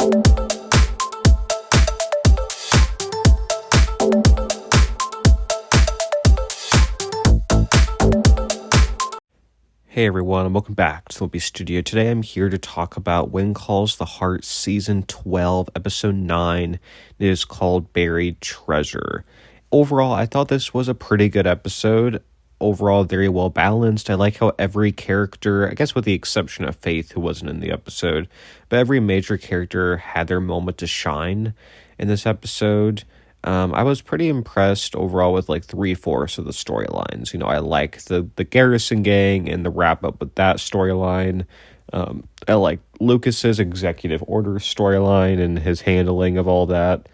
Hey everyone, and welcome back to the Lumpy Studio. Today I'm here to talk about When Calls the Heart Season 12, Episode 9. It is called Buried Treasure. Overall, I thought this was a pretty good episode. Overall, very well balanced. I like how every character, I guess with the exception of Faith, who wasn't in the episode, but every major character had their moment to shine in this episode. I was pretty impressed overall with like 3/4 of the storylines. I like the Garrison Gang and the wrap up with that storyline. I like Lucas's executive order storyline and his handling of all that.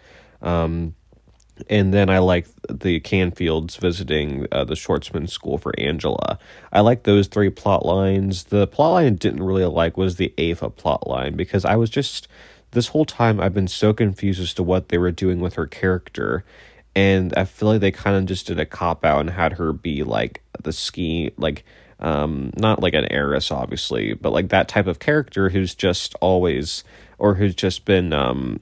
And then I like the Canfields visiting the Schwartzman School for Angela. I like those three plot lines. The plot line I didn't really like was the Ava plot line, because I was just, this whole time I've been so confused as to what they were doing with her character. And I feel like they kind of just did a cop-out and had her be like the not like an heiress, obviously, but like that type of character who's just always, or who's just been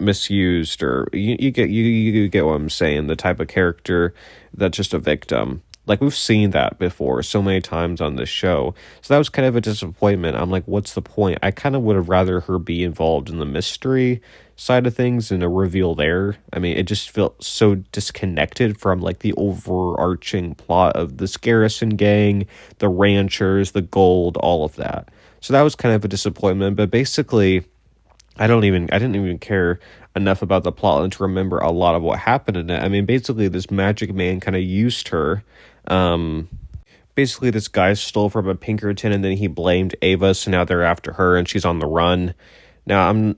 misused, or you get what I'm saying, the type of character that's just a victim. Like, we've seen that before so many times on this show. So that was kind of a disappointment. I'm like, what's the point? I kind of would have rather her be involved in the mystery side of things and a reveal there. I mean, it just felt so disconnected from like the overarching plot of this Garrison Gang, the ranchers, the gold, all of that. So that was kind of a disappointment. But basically, I didn't even care enough about the plot to remember a lot of what happened in it. I mean, basically, this magic man kind of used her. Basically, this guy stole from a Pinkerton, and then he blamed Ava, so now they're after her, and she's on the run. Now, I'm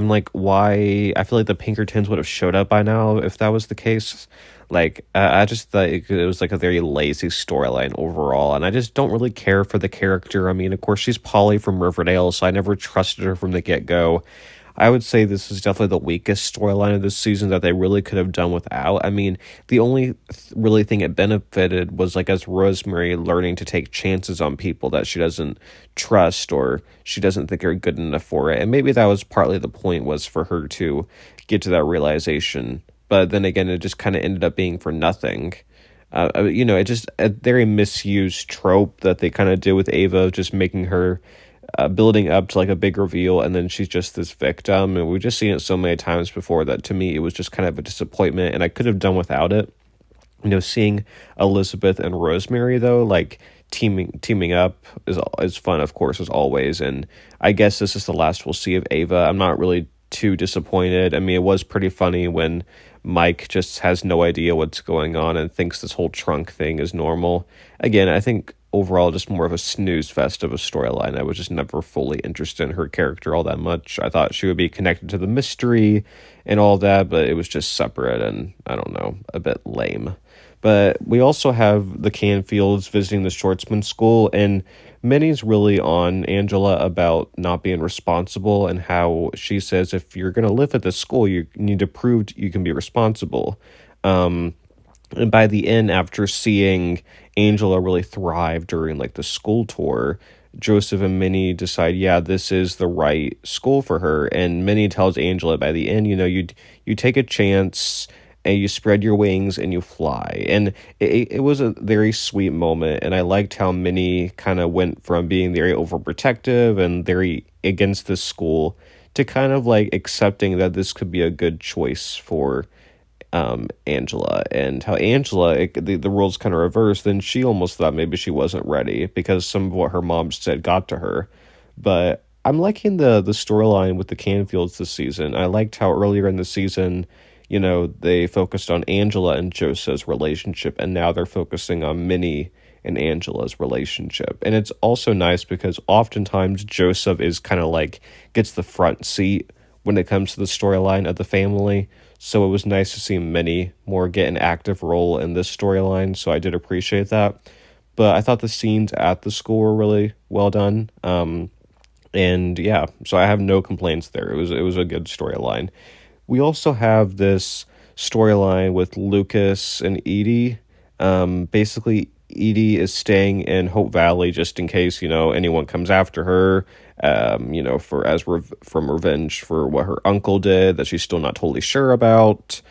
like, why? I feel like the Pinkertons would have showed up by now if that was the case. Like, I just thought it was like a very lazy storyline overall, and I just don't really care for the character. I mean, of course, she's Polly from Riverdale, so I never trusted her from the get-go. I would say this is definitely the weakest storyline of this season that they really could have done without. I mean, the only really thing it benefited was, like, as Rosemary learning to take chances on people that she doesn't trust or she doesn't think are good enough for it. And maybe that was partly the point, was for her to get to that realization. But then again, it just kind of ended up being for nothing. It just a very misused trope that they kind of did with Ava, just making her building up to like a big reveal, and then she's just this victim. And we've just seen it so many times before that to me it was just kind of a disappointment, and I could have done without it. Seeing Elizabeth and Rosemary though, like teaming up is fun, of course, as always. And I guess this is the last we'll see of Ava. I'm not really too disappointed. I mean, it was pretty funny when Mike just has no idea what's going on and thinks this whole trunk thing is normal. Again, I think overall just more of a snooze fest of a storyline. I was just never fully interested in her character all that much. I thought she would be connected to the mystery and all that, but it was just separate and, I don't know, a bit lame. But we also have the Canfields visiting the Schwartzman School, and Minnie's really on Angela about not being responsible, and how she says if you're going to live at this school, you need to prove you can be responsible. And by the end, after seeing Angela really thrive during like the school tour, Joseph and Minnie decide, yeah, this is the right school for her. And Minnie tells Angela by the end, you take a chance and you spread your wings and you fly. And it was a very sweet moment. And I liked how Minnie kind of went from being very overprotective and very against this school to kind of like accepting that this could be a good choice for Angela. And how Angela, the roles kind of reversed. Then she almost thought maybe she wasn't ready because some of what her mom said got to her. But I'm liking the storyline with the Canfields this season. I liked how earlier in the season, they focused on Angela and Joseph's relationship, and now they're focusing on Minnie and Angela's relationship. And it's also nice because oftentimes Joseph is kind of like gets the front seat when it comes to the storyline of the family. So it was nice to see Minnie more get an active role in this storyline. So I did appreciate that. But I thought the scenes at the school were really well done. And yeah, so I have no complaints there. It was a good storyline. We also have this storyline with Lucas and Edie. Basically, Edie is staying in Hope Valley just in case, anyone comes after her, from revenge for what her uncle did that she's still not totally sure about.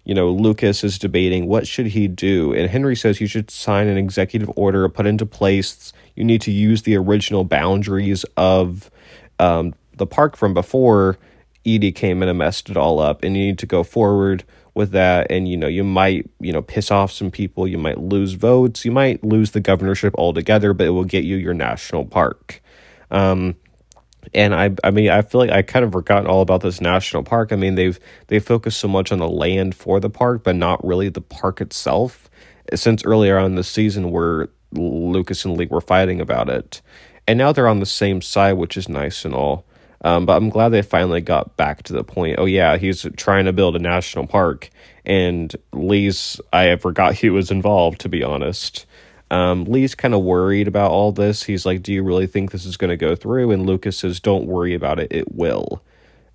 Lucas is debating what should he do, and Henry says you should sign an executive order, put into place. You need to use the original boundaries of the park from before Edie came in and messed it all up, and you need to go forward with that. And you might piss off some people, you might lose votes, you might lose the governorship altogether, but it will get you your national park. And I mean, I feel like I kind of forgotten all about this national park. I mean, they focused so much on the land for the park, but not really the park itself. Since earlier on in the season, where Lucas and Lee were fighting about it, and now they're on the same side, which is nice and all. But I'm glad they finally got back to the point. Oh yeah, he's trying to build a national park, and I forgot he was involved, to be honest. Lee's kind of worried about all this. He's like, do you really think this is going to go through? And Lucas says, don't worry about it. It will.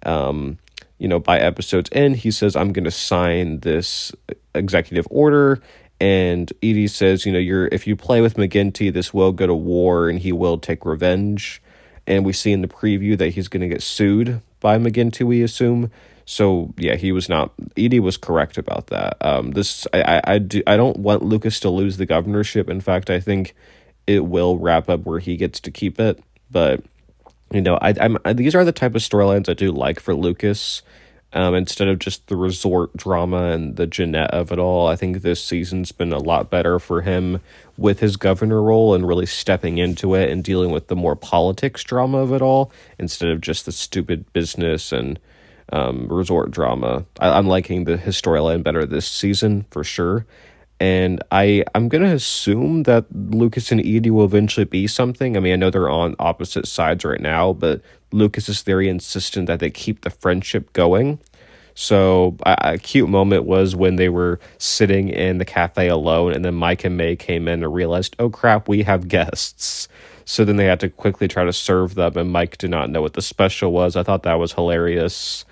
By episode's end, he says, I'm going to sign this executive order. And Edie says, if you play with McGinty, this will go to war and he will take revenge. And we see in the preview that he's going to get sued by McGinty, we assume. So yeah, Edie was correct about that. I don't want Lucas to lose the governorship. In fact, I think it will wrap up where he gets to keep it. But these are the type of storylines I do like for Lucas. Instead of just the resort drama and the Jeanette of it all, I think this season's been a lot better for him with his governor role and really stepping into it and dealing with the more politics drama of it all instead of just the stupid business and resort drama. I'm liking his storyline better this season for sure. And I'm going to assume that Lucas and Edie will eventually be something. I mean, I know they're on opposite sides right now, but Lucas is very insistent that they keep the friendship going. So a cute moment was when they were sitting in the cafe alone, and then Mike and May came in and realized, oh crap, we have guests. So then they had to quickly try to serve them, and Mike did not know what the special was. I thought that was hilarious.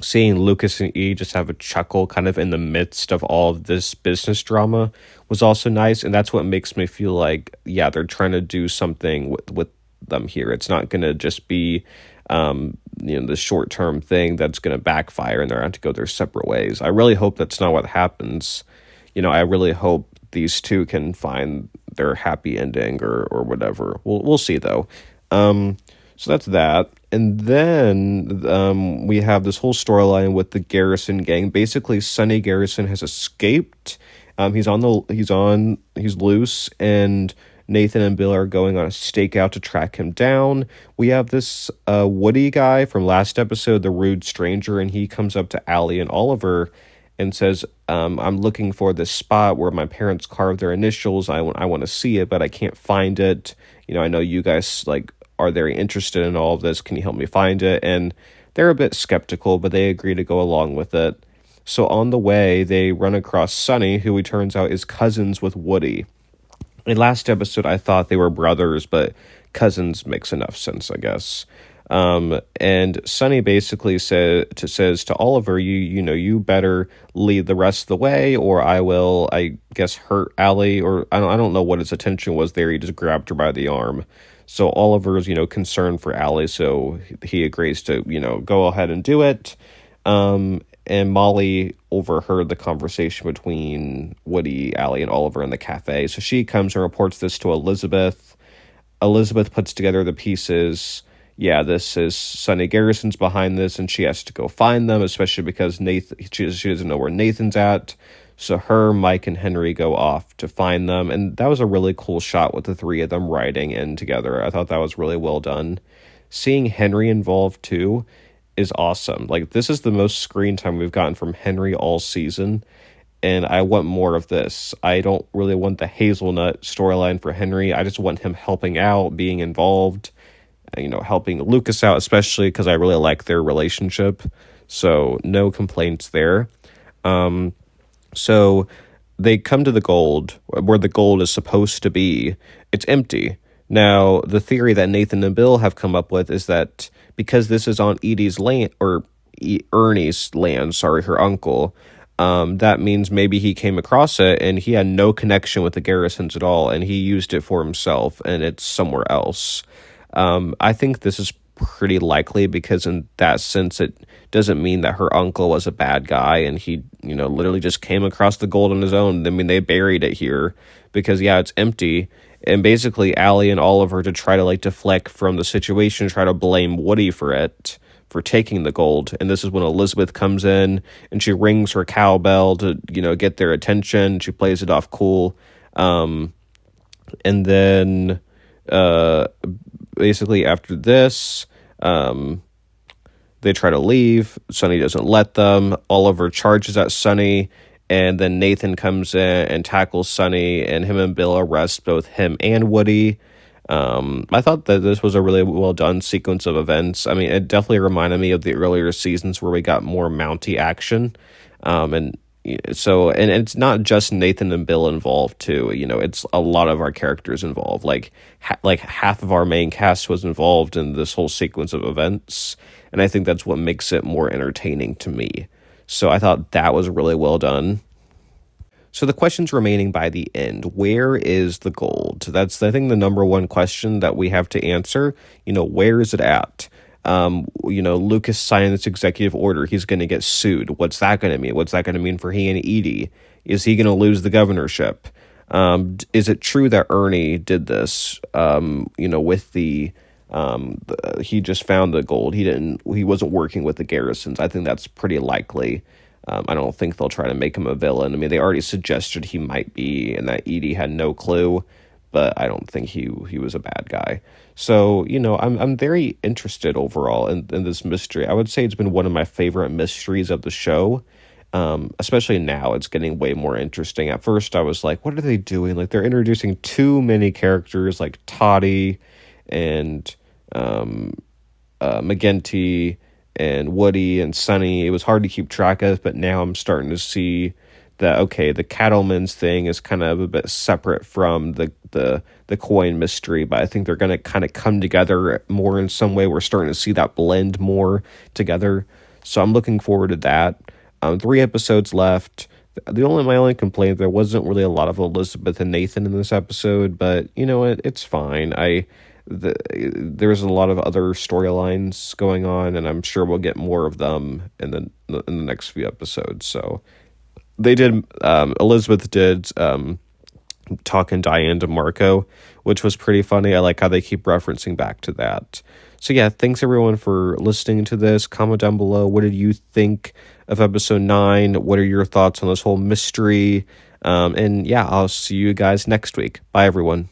Seeing Lucas and Edie just have a chuckle kind of in the midst of all of this business drama was also nice. And that's what makes me feel like, yeah, they're trying to do something with them here. It's not going to just be, the short-term thing that's going to backfire and they're going to go their separate ways. I really hope that's not what happens. I really hope these two can find their happy ending or whatever. We'll see, though. So that's that. And then we have this whole storyline with the Garrison Gang. Basically, Sonny Garrison has escaped. He's loose, and Nathan and Bill are going on a stakeout to track him down. We have this Woody guy from last episode, the rude stranger, and he comes up to Allie and Oliver and says, I'm looking for this spot where my parents carved their initials. I want to see it, but I can't find it. I know you guys are very interested in all of this. Can you help me find it? And they're a bit skeptical, but they agree to go along with it. So on the way, they run across Sonny, who it turns out is cousins with Woody. In last episode, I thought they were brothers, but cousins makes enough sense, I guess. And Sonny basically says to Oliver, you better lead the rest of the way, or I will, I guess, hurt Allie, or I don't know what his intention was there. He just grabbed her by the arm. So Oliver's, concerned for Allie, so he agrees to, go ahead and do it. And Molly overheard the conversation between Woody, Allie, and Oliver in the cafe. So she comes and reports this to Elizabeth. Elizabeth puts together the pieces. Yeah, this is Sonny Garrison's behind this, and she has to go find them, especially because she doesn't know where Nathan's at. So her, Mike, and Henry go off to find them. And that was a really cool shot with the three of them riding in together. I thought that was really well done. Seeing Henry involved, too, is awesome. This is the most screen time we've gotten from Henry all season. And I want more of this. I don't really want the hazelnut storyline for Henry. I just want him helping out, being involved, helping Lucas out, especially because I really like their relationship. So no complaints there. So they come to the gold, where the gold is supposed to be. It's empty. Now, the theory that Nathan and Bill have come up with is that because this is on Edie's land, or Ernie's land, her uncle, that means maybe he came across it and he had no connection with the Garrisons at all, and he used it for himself, and it's somewhere else. I think this is pretty likely because in that sense, it doesn't mean that her uncle was a bad guy and he, literally just came across the gold on his own. I mean, they buried it here because, yeah, it's empty. And basically, Allie and Oliver, to try to deflect from the situation, try to blame Woody for it, for taking the gold. And this is when Elizabeth comes in and she rings her cowbell to, get their attention. She plays it off cool. And then basically after this, they try to leave. Sonny doesn't let them. Oliver charges at Sonny, and then Nathan comes in and tackles Sonny, and him and Bill arrest both him and Woody. I thought that this was a really well done sequence of events. I mean, it definitely reminded me of the earlier seasons where we got more Mountie action. And it's not just Nathan and Bill involved too. It's a lot of our characters involved. Like half of our main cast was involved in this whole sequence of events, and I think that's what makes it more entertaining to me. So I thought that was really well done. So the questions remaining by the end: where is the gold? That's, I think, the number one question that we have to answer. Where is it at? Lucas signed this executive order. He's going to get sued. What's that going to mean? What's that going to mean for he and Edie? Is he going to lose the governorship? Is it true that Ernie did this? With he just found the gold. He wasn't working with the Garrisons. I think that's pretty likely. I don't think they'll try to make him a villain. I mean, they already suggested he might be, and that Edie had no clue, but I don't think he was a bad guy. So, I'm very interested overall in this mystery. I would say it's been one of my favorite mysteries of the show. Especially now, it's getting way more interesting. At first, I was like, what are they doing? They're introducing too many characters, like Toddy and McGinty and Woody and Sonny. It was hard to keep track of, but now I'm starting to see that, okay, the Cattleman's thing is kind of a bit separate from the coin mystery, but I think they're going to kind of come together more in some way. We're starting to see that blend more together. So I'm looking forward to that. 3 episodes left. My only complaint, there wasn't really a lot of Elizabeth and Nathan in this episode, but it's fine. There's a lot of other storylines going on, and I'm sure we'll get more of them in the next few episodes. So they did. Elizabeth did talking Diane DeMarco, which was pretty funny. I like how they keep referencing back to that. So yeah, thanks everyone for listening to this. Comment down below, what did you think of episode 9? What are your thoughts on this whole mystery? And yeah, I'll see you guys next week. Bye everyone.